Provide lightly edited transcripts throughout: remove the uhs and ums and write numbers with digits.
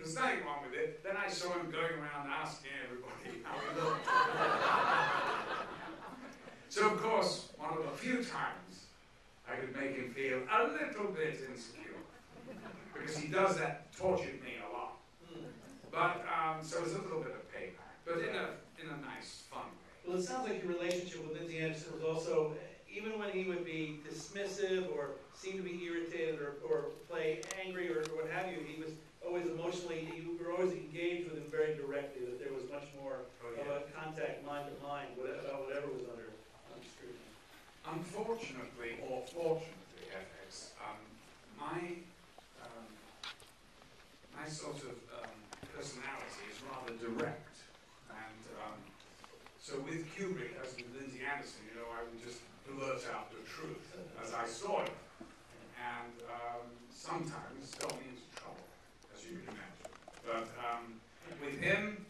There's nothing wrong with it. Then I saw him going around asking everybody how he looked. So, of course, one of the few times I could make him feel a little bit insecure. Because he does that, tortured me a lot. But, so it was a little bit of payback, but in a nice, fun way. Well, it sounds like your relationship with Lindsay Anderson was also, even when he would be dismissive or seem to be irritated or play angry or what have you, he was always emotionally, you were always engaged with him very directly, that there was much more of a contact mind to mind about whatever was under scrutiny. Unfortunately, or fortunately, FX, my sort of personality is rather direct, and so with Kubrick, as with Lindsay Anderson, you know, I would just blurt out the truth as I saw it, and sometimes got me into trouble, as you can imagine. But with him,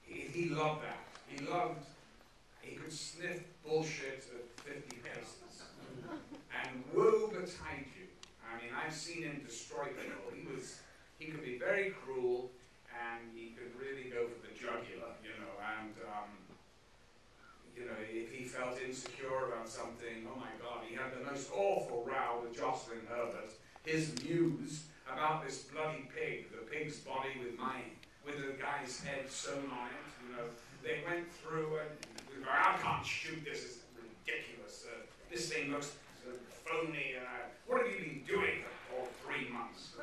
he loved that. He could sniff bullshit at 50 paces, and woe betide you. I mean, I've seen him destroy people. He could be very cruel, and he could really go for the jugular, you know, and, you know, if he felt insecure about something, oh my God, he had the most awful row with Jocelyn Herbert, his muse, about this bloody pig, the pig's body with the guy's head sewn on it, you know. They went through and, I can't shoot this, it's ridiculous, this thing looks phony, and what have you been doing for 3 months?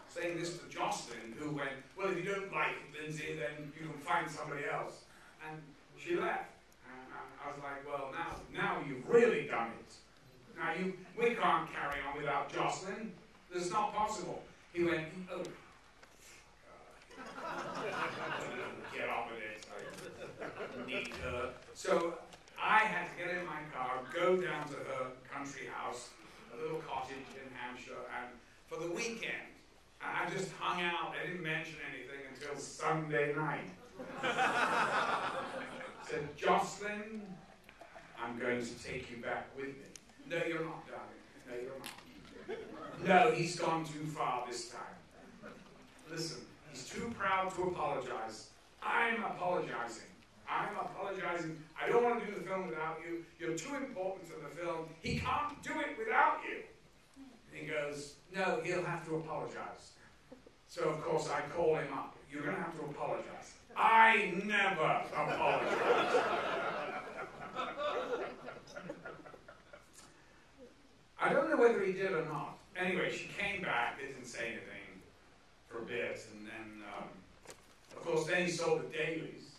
Saying this to Jocelyn, who went, well, if you don't like Lindsay, then you can find somebody else. And she left. And I was like, well, now you've really done it. Now we can't carry on without Jocelyn. This is not possible. He went, oh, get on with it. I need her. So I had to get in my car, go down to her country house, a little cottage in Hampshire, and for the weekend, I just hung out. I didn't mention anything until Sunday night. Said, Jocelyn, I'm going to take you back with me. No, you're not, darling. No, you're not. No, he's gone too far this time. Listen, he's too proud to apologize. I'm apologizing. I don't want to do the film without you. You're too important to the film. He can't do it without you. And he goes, no, he'll have to apologize. So, of course, I call him up. You're going to have to apologize. I never apologize. I don't know whether he did or not. Anyway, she came back, didn't say anything for a bit, and then, of course, then he saw the dailies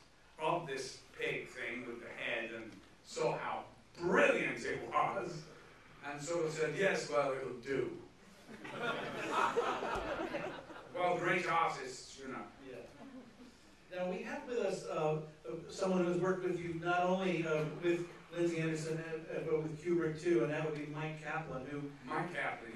of this pig thing with the head and saw how brilliant it was, and sort of said, yes, well, it'll do. Well, great artists, you know. Yeah. Now, we have with us someone who's worked with you not only with Lindsay Anderson, but with Kubrick too, and that would be Mike Kaplan, who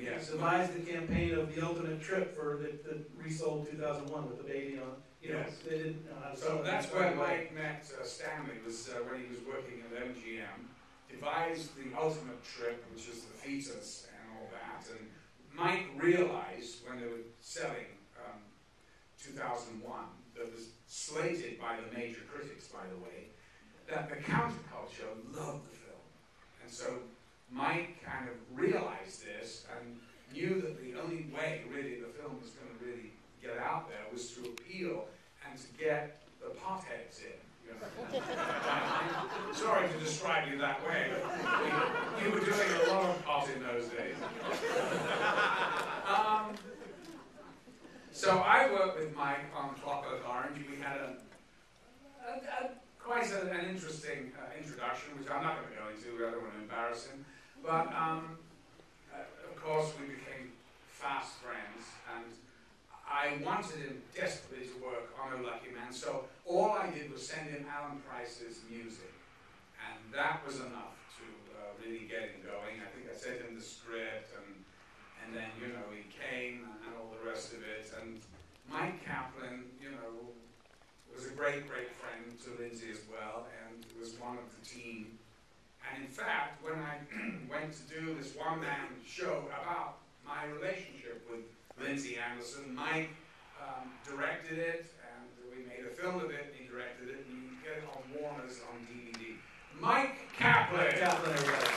yes, devised the campaign of the ultimate trip for that resold 2001 with the baby on. You know, yes. They didn't know how to so that's where Mike met Stanley, was when he was working at MGM, devised the ultimate trip, which is the fetus and all that, and Mike realized when they were selling 2001, that was slated by the major critics, by the way, that the counterculture loved the film. And so Mike kind of realized this and knew that the only way, really, the film was going to really get out there was to appeal and to get the potheads in. You know? I'm sorry to describe you that way, but you were doing a lot of pot in those days. So I worked with Mike on Clockwork Orange. We had quite an interesting introduction, which I'm not going to go into, I don't want to embarrass him. But of course we became fast friends, and I wanted him desperately to work on O Lucky Man, so all I did was send him Alan Price's music, and that was enough to really get him going. I think I sent him the script, and then, you know, he came and all the rest of it. And Mike Kaplan, you know, was a great, great friend to Lindsay as well, and was one of the team. And in fact, when I went to do this one-man show about my relationship with Lindsay Anderson, Mike directed directed it, and we made a film of it. He directed it, and you can get it on Warner's on DVD. Mike Kaplan. Mike Kaplan, everybody.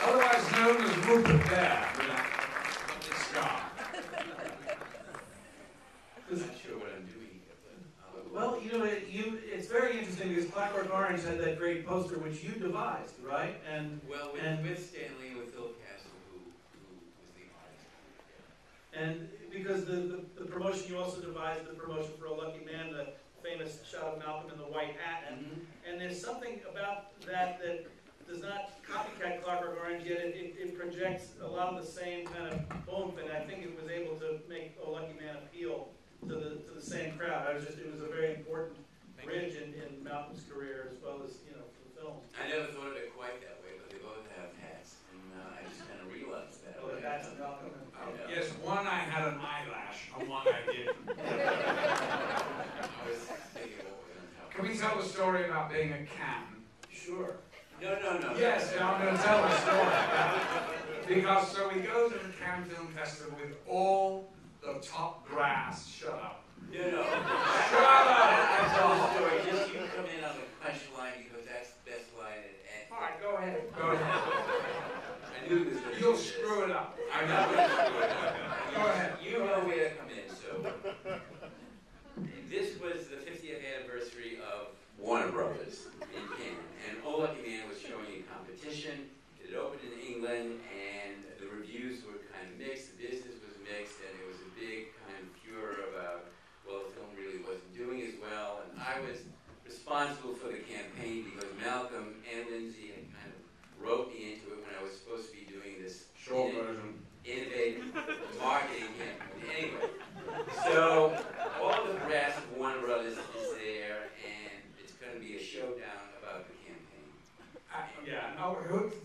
Otherwise known as Rupert Bear, with that scar. I'm not sure what I'm doing here, but Well, you know, it's very interesting because Clockwork Orange had that great poster which you devised, right? And well, with Stanley and with Phil Castle, who was the artist. and because the promotion, you also devised the promotion for A Lucky Man, the famous shot of Malcolm in the white hat, and there's something about that does not copycat Clockwork Orange, yet it projects a lot of the same kind of oomph, and I think it was able to make Oh Lucky Man appeal to the same crowd. It was a very important bridge in Malcolm's career as well as, for the film. I never thought of it quite that way, but they both have hats, and I just kind of realized that. Oh, the hats and Malcolm. Yes, one I had an eyelash, and one I didn't. I was thinking what we're going to talk Can we tell the story about being a can? Sure. No. Yes, and I'm going to tell the story. Because so we go to the Cannes Film Festival with all the top brass. Shut up. No. Shut up! I tell the story. Just you come in on the punchline because that's the best line. All right, go ahead. Go ahead. I knew this was You'll screw it up. I'm not going to screw it up. Go ahead. You know where to come in. So this was the 50th anniversary of Warner Brothers in Cannes, and Oh Lucky Man was showing a competition. It opened in England, and the reviews were kind of mixed. The business was mixed, and there was a big kind of furor about, well, the film really wasn't doing as well. And I was responsible for the campaign because Malcolm and Lindsay had kind of roped me into it when I was supposed to be doing this Short version. innovative marketing campaign. Anyway, so all the brass of Warner Brothers is there, and it's going to be a showdown about the campaign.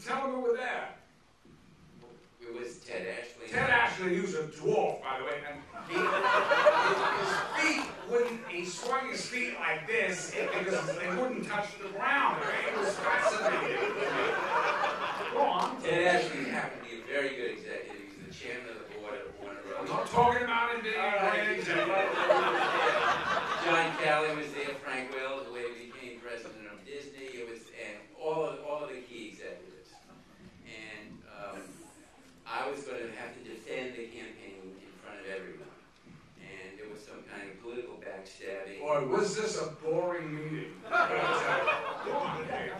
Tell them who were there. It was Ted Ashley. Ted Ashley, who's a dwarf, by the way, and his feet wouldn't, he swung his feet like this because they wouldn't touch the ground. It was fascinating. Go on. Ted Ashley happened to be a very good executive. He was the chairman of the board of Warner I'm Brothers. not talking about him being a great executive. John Calley was there, Frank Wells, who later became president of Disney. It was, and all of the key executives. And I was going to have to defend the campaign in front of everyone. And there was some kind of political backstabbing. Boy, was this a boring meeting.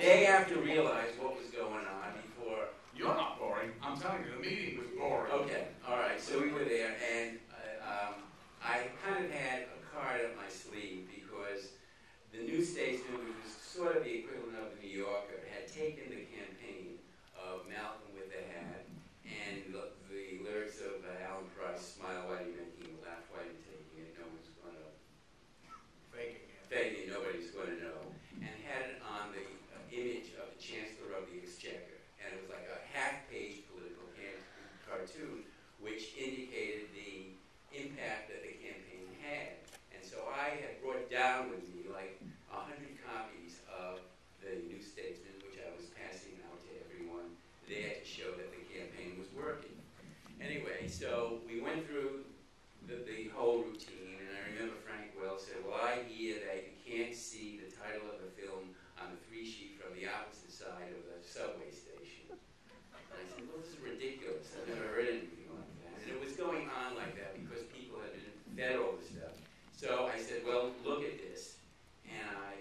They have to realize what was going on before. You're not boring. I'm telling you, the meeting was boring. Okay, all right. So we were there, and I kind of had a card up my sleeve because the New Statesman, which was sort of the equivalent of the New Yorker, had taken the campaign of Malcolm with the hat and the lyrics of Alan Price, "Smile while you're making it, laugh while you're taking it, no one's going to fake it, nobody's going to know," and had it on the image of the Chancellor of the Exchequer. And it was like a half-page political cartoon which indicated the impact that the campaign had. And so I had brought down with me like 100 copies of the New Statesman, which I was passing out to everyone there to show that the campaign was working. Anyway, so we went through the whole routine, and I remember Frank Wells said, "Well, I hear that you can't see the title of the film on the 3-sheet from the opposite side of the subway station." And I said, "Well, this is ridiculous. I've never heard anything like that." And it was going on like that because people had been fed all the stuff. So I said, "Well, look at this." And I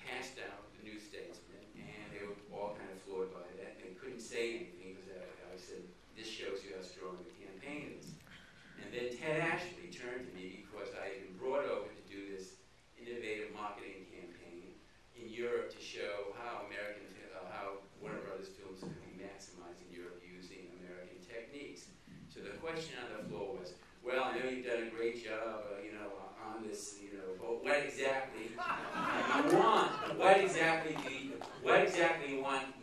passed out the New Statesman, and they were all kind of floored by that. They couldn't say anything because I said, "This shows you how strong the campaign is." And then Ted Ashley turned to me because I had been brought over to do this innovative marketing campaign in Europe to show how how Warner Brothers films could be maximized in Europe using American techniques. So the question on the floor was, "Well, I know you've done a great job, on this, but what exactly do you want? What exactly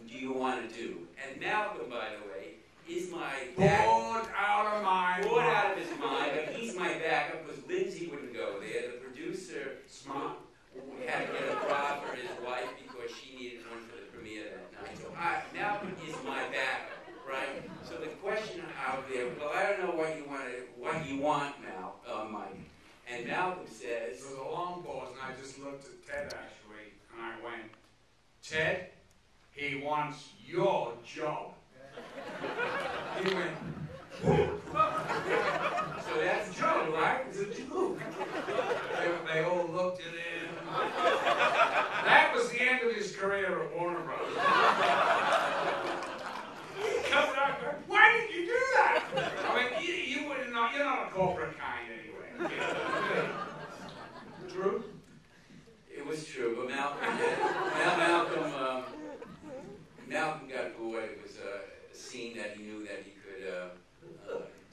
do you want to do?" And Malcolm, by the way, is my Bored out of my bored out of his mind, but he's my backup because Lindsay wouldn't go there. The producer Smart. had to get a bra for his wife because she needed one for the premiere Ted, actually, and I went, Ted, he wants your job. He went, whoop. So that's a joke, right? It's a joke. They all looked at him. That was the end of his career at Warner Brothers. Covered up, why did you do that? I mean, you would not, you're not a corporate kind anyway. True? It was true, but Malcolm got bored. It was a scene that he knew that he could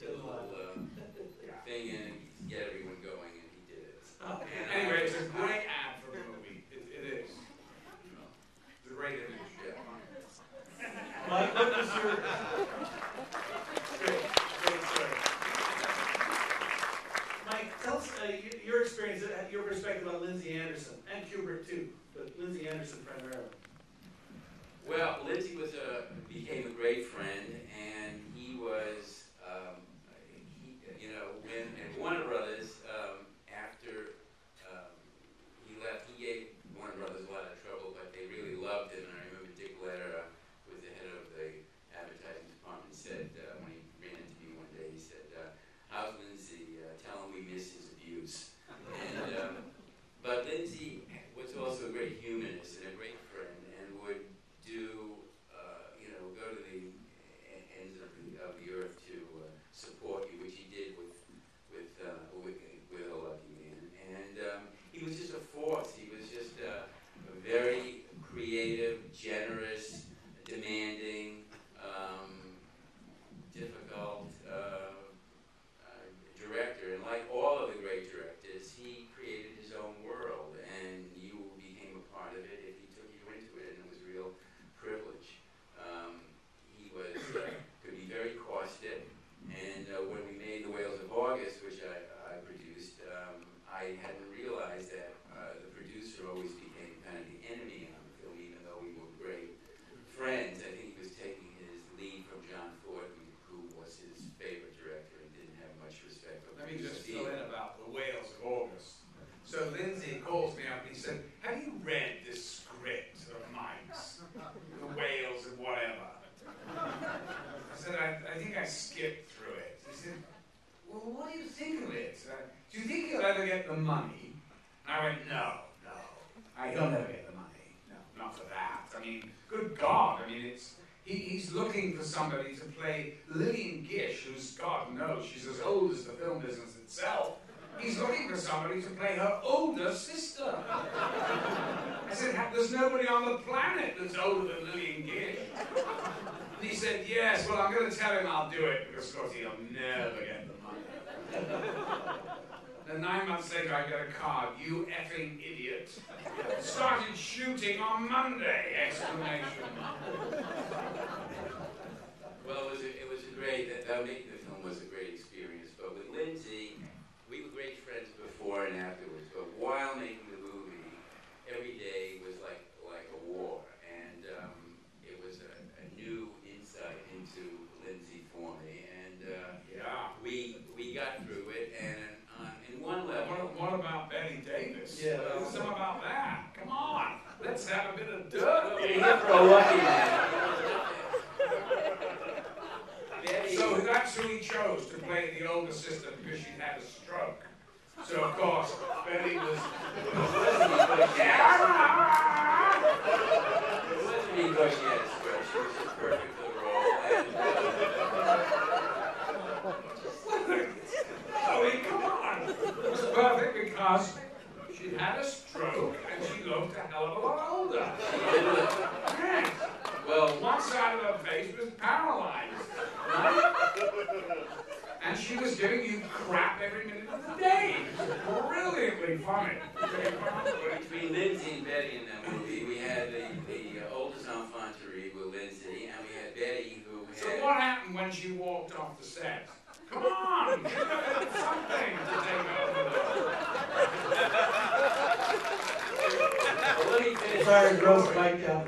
do a little thing in and get everyone going, and he did it. Anyway, it's a great ad for the movie. It is. It's a great image. Yeah. Mike, what was your... Great story. Mike, tell us your experience, your perspective on Lindsay Anderson, and Kubrick too, but Lindsay Anderson primarily. Well, Lindsay became a great friend, and he was, when at Warner Brothers, after he left, he gave Warner Brothers a lot of trouble, but they really loved him. And I remember Dick Letter, who was the head of the advertising department, said, when he ran into me one day, he said, how's Lindsay? Tell him we miss his abuse. And, but Lindsay was also a great humanist and a great friend, and would do, go to the ends of the earth to support you, which he did with A Lucky Man. And he was just a force. He was just a very creative, generous, demanding, difficult director. And like all of the great directors, he created his own world, and you became a part of it if he took you into it, and it was a real privilege. He was could be very caustic, and when we made The Whales of August, which I produced, I hadn't realized that the producer always became kind of the enemy on the film, even though we were great friends. I think he was taking his lead from John Ford, who was his favorite director and didn't have much respect for. Let me just fill in about The Whales of August. So Lindsay calls me up and he said, have you read this script of Mike's? The Whales of whatever. I said, I think I skipped through it. He said, well, what do you think of it? Do you think he'll ever get the money? I went, no. He'll never get the money. No, not for that. I mean, good God. I mean, he's looking for somebody to play Lillian Gish, who's, God knows, she's as old as the film business itself. He's looking for somebody to play her older sister. I said, there's nobody on the planet that's older than Lillian Gish. And he said, yes, well, I'm going to tell him I'll do it, because, of course, he'll never get the money. Then 9 months later, I got a card, you effing idiot. Started shooting on Monday, exclamation. Well, it was a great, making the film was a great experience, but with Lindsay, we were great friends before and afterwards, but while making the movie, every day was like a war, and it was a new insight into Lindsay for me, and we got through it, and in one level... What about Betty Davis? Yeah. Some about that. Come on, let's have a bit of dirt. We're here for A Lucky Man. So that's who he chose to play the older sister because she had a stroke. So of course, Betty was. It wasn't because she had a stroke. She was just perfect for the role. I mean, come on. It was perfect because she had a stroke and she looked a hell of a lot older. Yes. Well, one side of her face was paralyzed. Right? And she was giving you crap every minute of the day. Brilliantly funny. Between Lindsay and Betty in that movie, we had the oldest enfant terrible with Lindsay, and we had Betty who had... So what happened when she walked off the set? Come on! Give her something to take over. Well, let me finish. Sorry, gross Mike down.